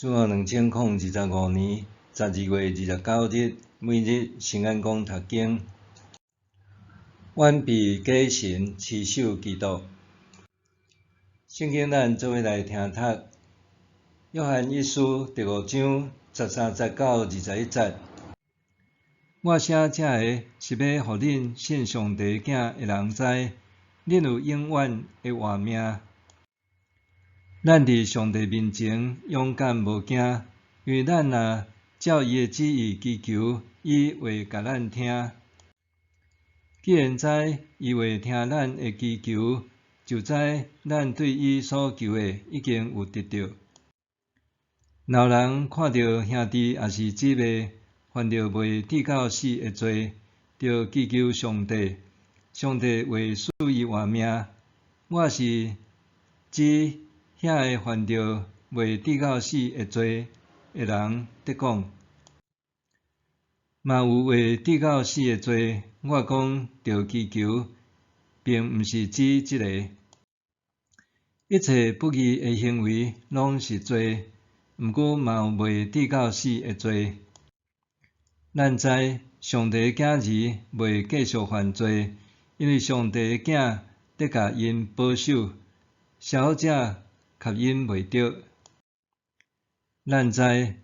主后2025年12月29日，每日圣安宫读经，完备假神持守基督。圣经咱做伙来听读。约翰一书第5章13节到21节。我写这个是要互恁信上帝囝的人知，恁有永远的活命。咱伫上帝面前勇敢无惊，因为咱若照伊的旨意祈求，伊会甲咱听。既然知伊会听咱的祈求，就知咱对伊所求的已经有得到。若有人看到兄弟也是姊妹犯着未致到死的罪，就祈求上帝，上帝会赐伊活命。我是指遐个犯着未致到死的罪的人得讲，嘛有未致到死的罪，我讲着祈求，并毋是指即个。一切不义的行为拢是罪，毋过嘛有未致到死的罪。咱知上帝的囝儿袂继续犯罪，因为上帝的囝得甲因保守，小者吸引袂着。咱知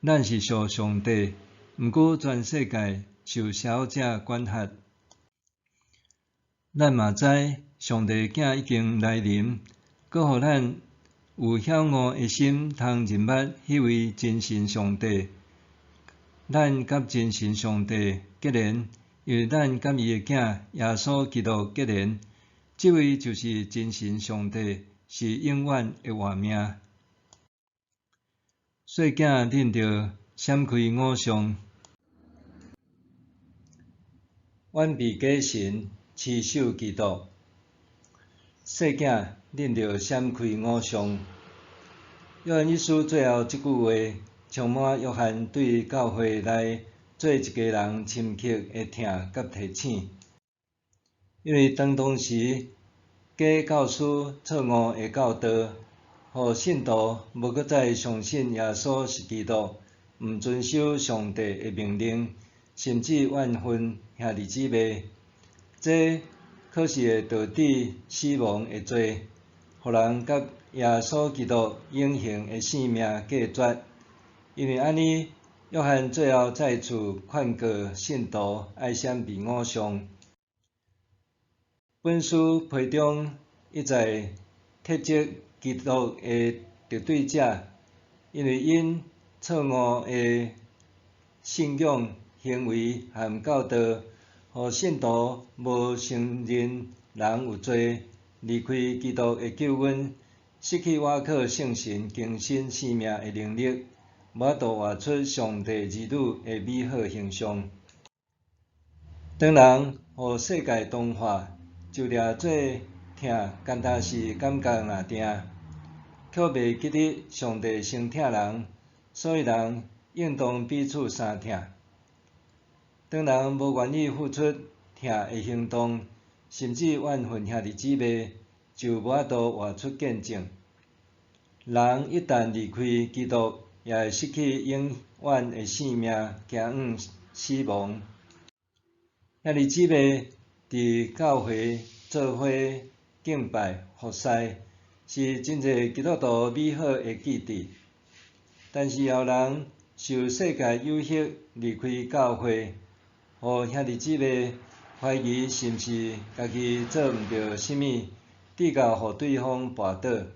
咱是属上帝，毋过全世界受小者管辖。咱嘛知上帝的囝已经来临，搁互咱有晓悟的心，通认捌迄位真神上帝。咱甲真神上帝结连，因为咱甲伊的囝耶稣基督结连，即位就是真神上帝，是永远的活命。细囝恁着闪开偶像，完备假神，持守基督。细囝恁着闪开偶像。约翰一书最后即句话，充满约翰对教会内做一家人深刻的疼甲提醒。因为当时假教师错误的教导，互信徒无搁再相信耶稣是基督，毋遵守上帝的命令，甚至怨恨兄弟姊妹。这可是会导致死亡的罪，互人甲耶稣基督永恒的性命隔绝。因为安尼，约翰最后再次劝告信徒爱闪避偶像。本书批中一再斥责基督的敌对者，因为因错误的信仰行为和教导，互信徒无承认人有罪，离开基督的救恩，失去倚靠圣神更新生命的能力，无法度活出上帝儿女的美好形象。当人互世界同化，就掠做疼，单单是感觉若定，却袂记得上帝先疼人，所以人应当彼此相疼。当人无愿意付出疼的行动，甚至怨恨兄弟姊妹，就无法度活出见证。人一旦离开基督，也会失去永远的生命，行往死亡。兄弟姊妹伫教会做伙敬拜服侍，是真侪基督徒美好的记忆。但是有人受世界诱惑离开教会，互兄弟姊妹怀疑是毋是家己做毋对啥物，直到互对方绊倒。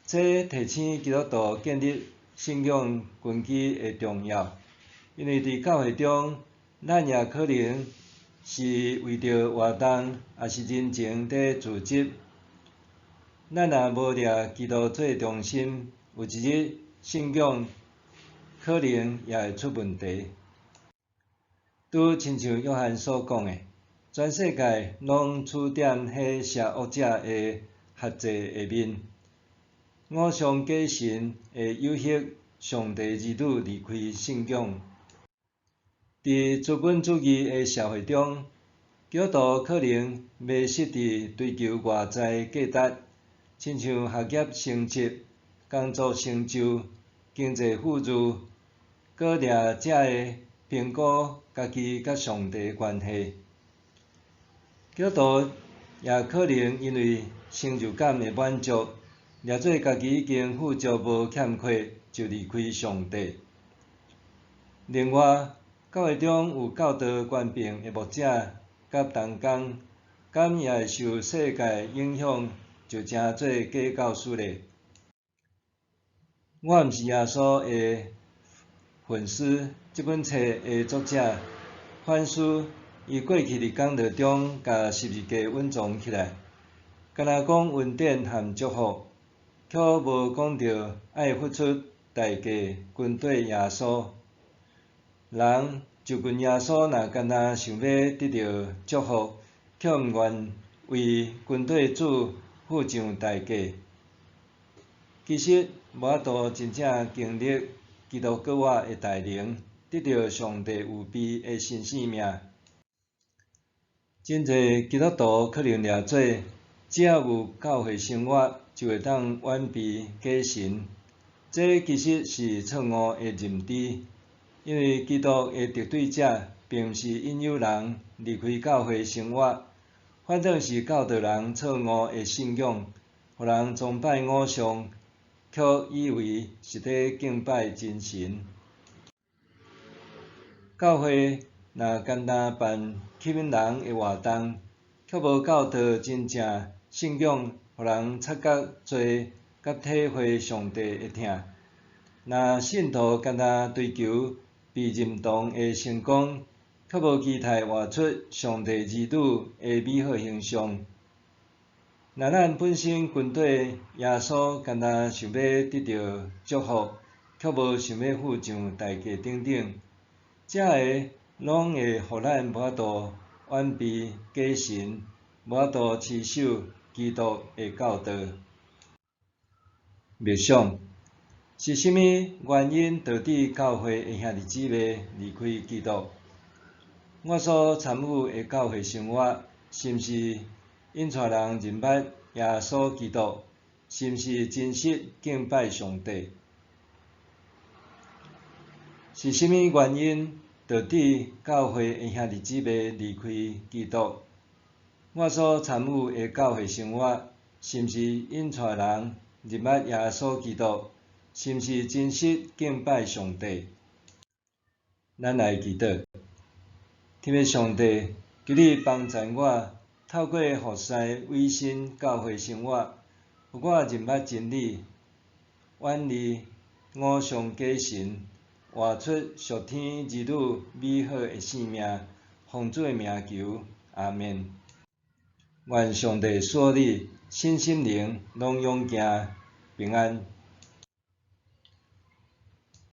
这提醒基督徒建立信仰根基的重要，因为伫教会中，咱也可能是为着活动，也是人情在自执。咱若无掠基督做中心，有一日信仰可能也会出问题。拄亲像约翰所讲的，全世界拢处踮迄邪恶者的辖制下面。偶像假神会诱惑上帝儿女离开信仰。伫资本主义的社会中，基督徒可能迷失伫追求外在价值，亲像学业成绩、工作成就、经济富裕，搁掠则会评估家己甲上帝关系。基督徒也可能因为成就感的满足，掠做家己已经富足无欠缺，就离开上帝。另外，教会中有教导权柄的牧者甲同工，敢也会受世界影响，就诚做假教师咧。我毋是耶稣的粉丝，这本册的作者反思伊过去伫讲道中，甲十字架稳藏起来，敢若讲恩典和祝福，却无讲到爱付出代价跟对耶稣。人就近耶稣，若敢若想要得到祝福，却毋愿为跟对主付上代价，其实无法度真正经历基督国我的大能，得到上帝有庇的新生命。真侪基督徒可能掠做，只要有教会生活，就会当完备假神。这其实是错误的认知，因为基督的敌对者并毋是引诱人离开教会生活，反正是教导人错误的信仰，互人崇拜偶像，却以为是在敬拜真神。教会若单单办吸引人的活动，却无教导真正信仰，互人察觉罪，甲体会上帝的疼。若信徒单单追求被认同的成功，却无期待活出上帝儿女的美好形象。若咱本身跟对耶稣，单单想要得到祝福，却无想要付上代价等等，这个拢会互咱无法度完备假神，无法度持守基督的教导。默想。是甚物原因导致教会的兄弟姊妹离开基督？我所参与的教会生活，是毋是引带人认捌耶稣基督？是毋是真实敬拜上帝？是甚物原因导致教会的兄弟姊妹离开基督？我所参与的教会生活，是毋是引带人认捌耶稣基督？是毋是真实敬拜上帝？咱来祈祷，天父上帝，求你帮助我，透过服侍委身教会生活，互我认捌真理，远离偶像假神，活出属天儿女美好的生命。奉主的名求，阿们。愿上帝赐你身心灵拢勇健平安。